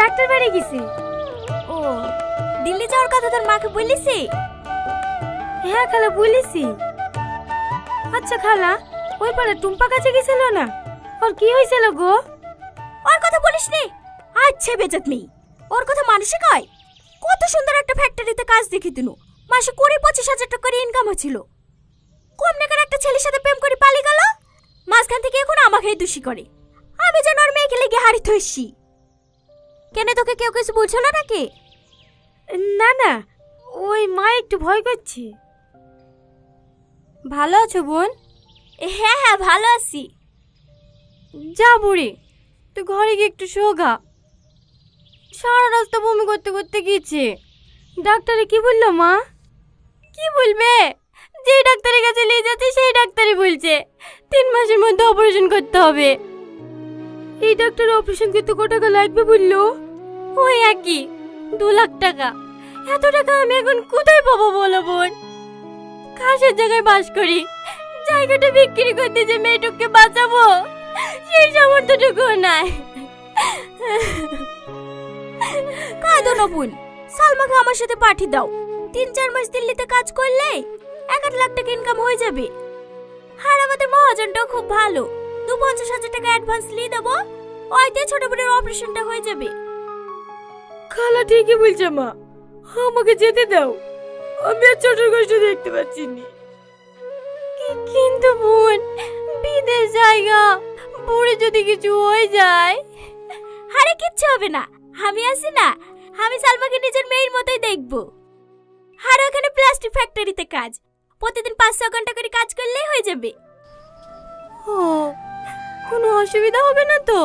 Doctor বাড়ি গেছে। ও, দিল্লি যাওয়ার কথা তোর মাকে বলিসি? হ্যাঁ খালা বলেছি। আচ্ছা খালা, ওই পাড়া টুম্পা কাছে গেছিল না, ওর কি হয়েছিল গো? ওর কথা বলিস নি। আচ্ছা বেজাত মেয়ে, ওর কথা মানুষে কয়? কত সুন্দর একটা ফ্যাক্টরিতে কাজ দেখি তুনু, মাসে 20-25 হাজার টাকা করে ইনকাম হচ্ছিল। কম টাকার একটা ছেলের সাথে প্রেম করে পালিয়ে গেল। মাঝখান থেকে এখন আমাকেই দোষী করে। আমি যেন ওর মেয়েকে লেগে হারিয়ে থইছি। কেন, তোকে কেউ কিছু বলছো না নাকি? না না, ওই মা একটু ভয় করছে। ভালো আছো বোন? হ্যাঁ হ্যাঁ ভালো আছি। যা বুড়ি, তুই ঘরে গিয়ে একটু শোগা। সারা রাস্তা বমি করতে করতে গিয়েছে। ডাক্তারে কি বললো মা? কি বলবে? যে ডাক্তারের কাছে নিয়ে যাচ্ছে সেই ডাক্তারই বলছে 3 মাসের মধ্যে অপারেশন করতে হবে। এই ডাক্তারের অপারেশন করতে কত টাকা লাগবে বললো? ওই একই 2 লাখ টাকা। এত টাকা আমি এখন কোথায় পাবো বলো বোন? খাসের জায়গায় বাস করি, জায়গাটা বিক্রি করতে যে মেয়েটুককে বাঁচাবো সেই সামর্থ্যটুকু নাই। কাঁদো না বোন, সালমাকে আমার সাথে পাঠিয়ে দাও। 3-4 মাস দিল্লিতে কাজ করলে 1-8 লাখ টাকা ইনকাম হয়ে যাবে। আর আমাদের মহাজনটাও খুব ভালো, 50 হাজার টাকা অ্যাডভান্স নিয়ে দেবো, ওইতে ছোট বোনের অপারেশনটা হয়ে যাবে। খালা ঠিকই বলছে মা, আমাকে যেতে দাও, আমি আর ছোট কষ্ট দেখতে পাচ্ছি না। কিন্তু বোন, বিদেশ জায়গা, বুড়ি যদি কিছু হয়ে যায়। আরে কিচ্ছু হবে না, আমি আছি না। আমি সালমাকে নিজের মেয়ের মতোই দেখবো। আর ওখানে প্লাস্টিক ফ্যাক্টরিতে কাজ, প্রতিদিন 5-6 ঘন্টা করে কাজ করলেই হয়ে যাবে। ও, কোনো অসুবিধা হবে না তো?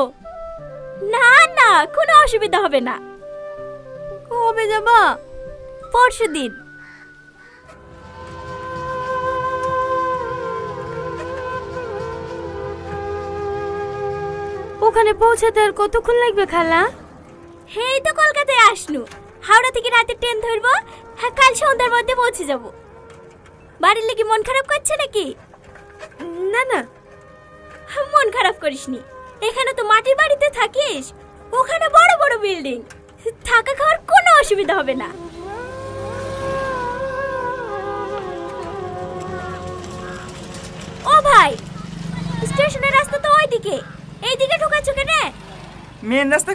না না, কোনো অসুবিধা হবে না। কবে যাবা? পরশুদিন। ওখানে পৌঁছাতে আর কতক্ষণ লাগবে খালা? এই তো কলকাতায় আসনু, হাওড়া থেকে রাতে ট্রেন ধরবো, হ্যাঁ কাল সন্ধ্যার মধ্যে পৌঁছে যাব। বাড়ির লেগে মন খারাপ করছে নাকি? না না, মন খারাপ করিসনি, এখানে তো মাটির বাড়িতে থাকিস, ওখানে বড় বড় বিল্ডিং, থাকা খাওয়ার কোনো অসুবিধা হবে না। ও ভাই, স্টেশনের রাস্তা তো ওইদিকে, এইদিকে ঢোকাচ্ছ কেন? মেন রাস্তা